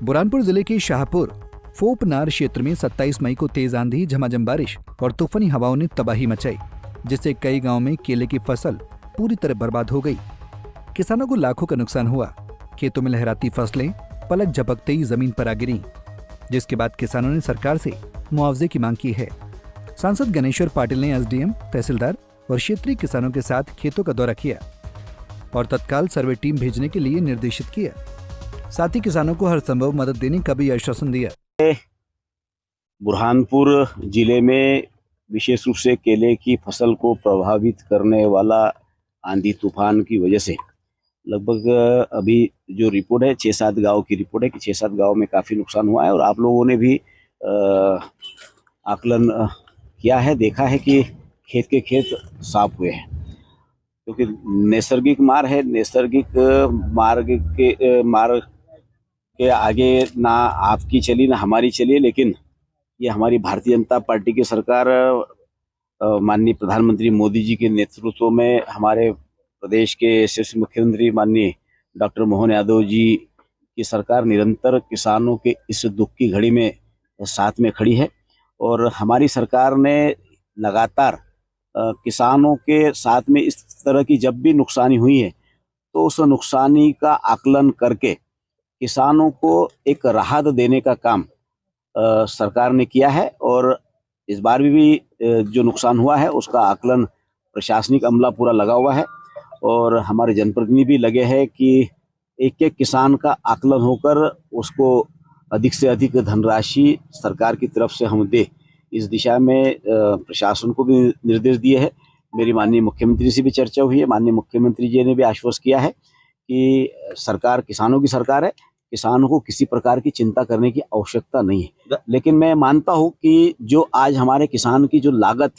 बुरहानपुर जिले के शाहपुर फोपनार क्षेत्र में 27 मई को तेज आंधी, झमाझम बारिश और तूफानी हवाओं ने तबाही मचाई, जिससे कई गांवों में केले की फसल पूरी तरह बर्बाद हो गई। किसानों को लाखों का नुकसान हुआ। खेतों में लहराती फसलें पलक झपकते ही जमीन पर आ गिरी, जिसके बाद किसानों ने सरकार से मुआवजे की मांग की है। सांसद गणेश्वर पाटिल ने एसडीएम, तहसीलदार और क्षेत्रीय किसानों के साथ खेतों का दौरा किया और तत्काल सर्वे टीम भेजने के लिए निर्देशित किया। साथ ही किसानों को हर संभव मदद देने का भी आश्वासन दिया। बुरहानपुर जिले में विशेष रूप से केले की फसल को प्रभावित करने वाला आंधी तूफान की वजह से लगभग अभी जो रिपोर्ट है 6-7 गांव की रिपोर्ट है कि 6-7 गांव में काफ़ी नुकसान हुआ है। और आप लोगों ने भी आकलन किया है, देखा है कि खेत के खेत साफ हुए हैं, क्योंकि नैसर्गिक मार है। नैसर्गिक मार्ग के आगे ना आपकी चली ना हमारी चली, लेकिन ये हमारी भारतीय जनता पार्टी की सरकार माननीय प्रधानमंत्री मोदी जी के नेतृत्व में हमारे प्रदेश के यशस्वी मुख्यमंत्री माननीय डॉक्टर मोहन यादव जी की सरकार निरंतर किसानों के इस दुख की घड़ी में साथ में खड़ी है। और हमारी सरकार ने लगातार किसानों के साथ में इस तरह की जब भी नुकसानी हुई है तो उस नुकसानी का आकलन करके किसानों को एक राहत देने का काम सरकार ने किया है। और इस बार भी जो नुकसान हुआ है उसका आकलन प्रशासनिक अमला पूरा लगा हुआ है और हमारे जनप्रतिनिधि भी लगे हैं कि एक एक किसान का आकलन होकर उसको अधिक से अधिक धनराशि सरकार की तरफ से हम दे, इस दिशा में प्रशासन को भी निर्देश दिए हैं। मेरी माननीय मुख्यमंत्री से भी चर्चा हुई है। माननीय मुख्यमंत्री जी ने भी आश्वस्त किया है कि सरकार किसानों की सरकार है, किसानों को किसी प्रकार की चिंता करने की आवश्यकता नहीं है। लेकिन मैं मानता हूं कि जो आज हमारे किसान की जो लागत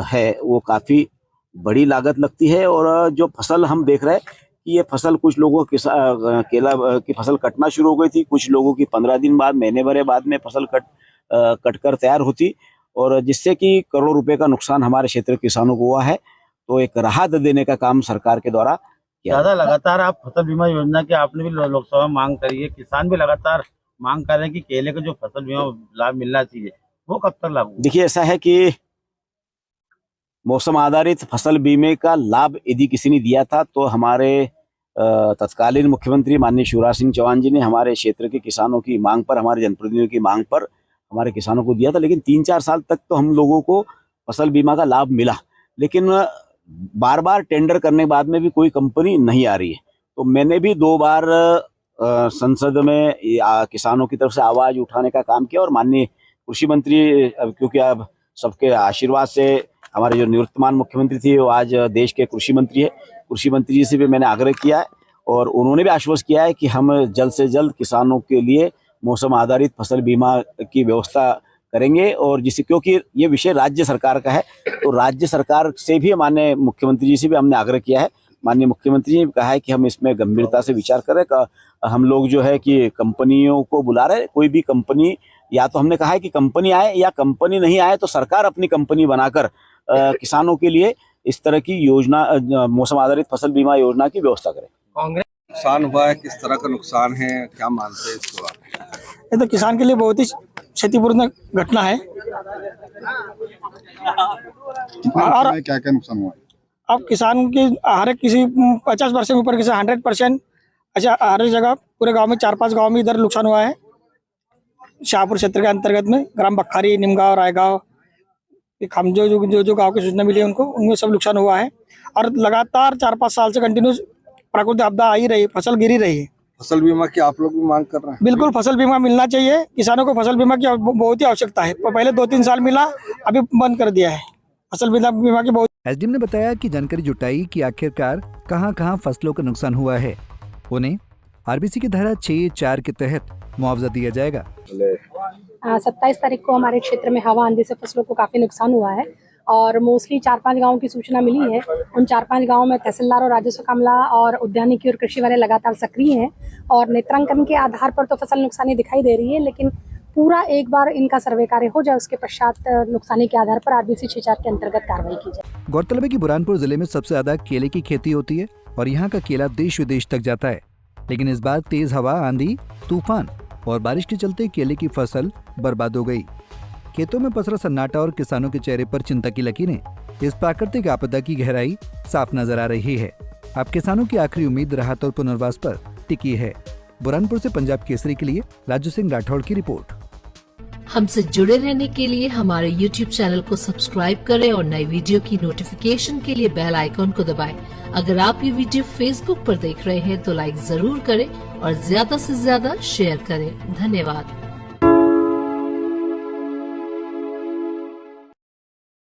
है वो काफ़ी बड़ी लागत लगती है। और जो फसल हम देख रहे हैं कि ये फसल कुछ लोगों की केला की फसल कटना शुरू हो गई थी, कुछ लोगों की 15 दिन बाद, महीने भर बाद में फसल कटकर तैयार होती, और जिससे कि करोड़ों रुपए का नुकसान हमारे क्षेत्र के किसानों को हुआ है। तो एक राहत देने का काम सरकार के द्वारा ज्यादा लगातार आप फसल बीमा योजना की आपने भी लोकसभा में मांग करी है, किसान भी लगातार मांग कर रहे हैं कि केले को जो फसल बीमा लाभ मिलना चाहिए वो कब तक लागू? देखिए, ऐसा है कि मौसम आधारित फसल बीमे का लाभ यदि किसी ने दिया था तो हमारे तत्कालीन मुख्यमंत्री माननीय शिवराज सिंह चौहान जी ने हमारे क्षेत्र के किसानों की मांग पर, हमारे जनप्रतिनिधियों की मांग पर हमारे किसानों को दिया था। लेकिन 3-4 साल तक तो हम लोगों को फसल बीमा का लाभ मिला, लेकिन बार बार टेंडर करने के बाद में भी कोई कंपनी नहीं आ रही है। तो मैंने भी 2 बार संसद में किसानों की तरफ से आवाज उठाने का काम किया। और माननीय कृषि मंत्री, क्योंकि अब सबके आशीर्वाद से हमारे जो निवर्तमान मुख्यमंत्री थी वो आज देश के कृषि मंत्री है, कृषि मंत्री जी से भी मैंने आग्रह किया है और उन्होंने भी आश्वस्त किया है कि हम जल्द से जल्द किसानों के लिए मौसम आधारित फसल बीमा की व्यवस्था करेंगे। और जिससे, क्योंकि ये विषय राज्य सरकार का है, तो राज्य सरकार से भी माननीय मुख्यमंत्री जी से भी हमने आग्रह किया है। माननीय मुख्यमंत्री जी ने कहा है कि हम इसमें गंभीरता से विचार करें। हम लोग जो है कि कंपनियों को बुला रहे हैं, कोई भी कंपनी, या तो हमने कहा है कि कंपनी आए या कंपनी नहीं आए तो सरकार अपनी कंपनी बनाकर किसानों के लिए इस तरह की योजना, मौसम आधारित फसल बीमा योजना की व्यवस्था करें। कांग्रेस नुकसान हुआ है, किस तरह का नुकसान है, क्या मानते हैं इसको आप? ये तो किसान के लिए बहुत ही क्षतिपूर्ण घटना है। और क्या क्या नुकसान हुआ? अब किसान की हर एक किसी 50% से ऊपर, किसी 100%, अच्छा हर जगह पूरे गांव में 4-5 गांव में इधर नुकसान हुआ है। शाहपुर क्षेत्र के अंतर्गत में ग्राम बखारी, निमगांव, रायगांव, हम जो गांव की सूचना मिली है उनमें सब नुकसान हुआ है। और लगातार 4-5 साल से कंटिन्यूस प्राकृतिक आपदा आ ही रही है, फसल गिरी रही है। फसल बीमा की आप लोग भी मांग कर रहे हैं? बिल्कुल, फसल बीमा मिलना चाहिए। किसानों को फसल बीमा की बहुत ही आवश्यकता है। पहले 2-3 साल मिला, अभी बंद कर दिया है फसल बीमा की बहुत। एसडीएम ने बताया कि जानकारी जुटाई कि आखिरकार कहां-कहां फसलों का नुकसान हुआ है। उन्हें आरबीसी की धारा 6(4) के तहत मुआवजा दिया जाएगा। 27 तारीख को हमारे क्षेत्र में हवा आंधी से फसलों को काफी नुकसान हुआ है और मोस्टली 4-5 गांवों की सूचना मिली है। उन 4-5 गांवों में तहसीलदार और राजस्व कामला और उद्यानिकी और कृषि वाले लगातार सक्रिय हैं और नेत्रांकन के आधार पर तो फसल नुकसानी दिखाई दे रही है, लेकिन पूरा एक बार इनका सर्वे कार्य हो जाए, उसके पश्चात नुकसानी के आधार पर आरबीसी 6(4) के अंतर्गत कार्रवाई की जाए। गौरतलब है कि बुरहानपुर जिले में सबसे ज्यादा केले की खेती होती है और यहाँ का केला देश विदेश तक जाता है। लेकिन इस बार तेज हवा, आंधी, तूफान और बारिश के चलते केले की फसल बर्बाद हो गई। खेतों में पसरा सन्नाटा और किसानों के चेहरे पर चिंता की लकीरें इस प्राकृतिक आपदा की गहराई साफ नजर आ रही है। अब किसानों की आखिरी उम्मीद राहत और पुनर्वास पर टिकी है। बुरहानपुर से पंजाब केसरी के लिए राजू सिंह राठौड़ की रिपोर्ट। हमसे जुड़े रहने के लिए हमारे YouTube चैनल को सब्सक्राइब करें और नई वीडियो की नोटिफिकेशन के लिए बेल आइकॉन को दबाएं। अगर आप ये वीडियो Facebook पर देख रहे हैं तो लाइक जरूर करें और ज्यादा से ज्यादा शेयर करें। धन्यवाद।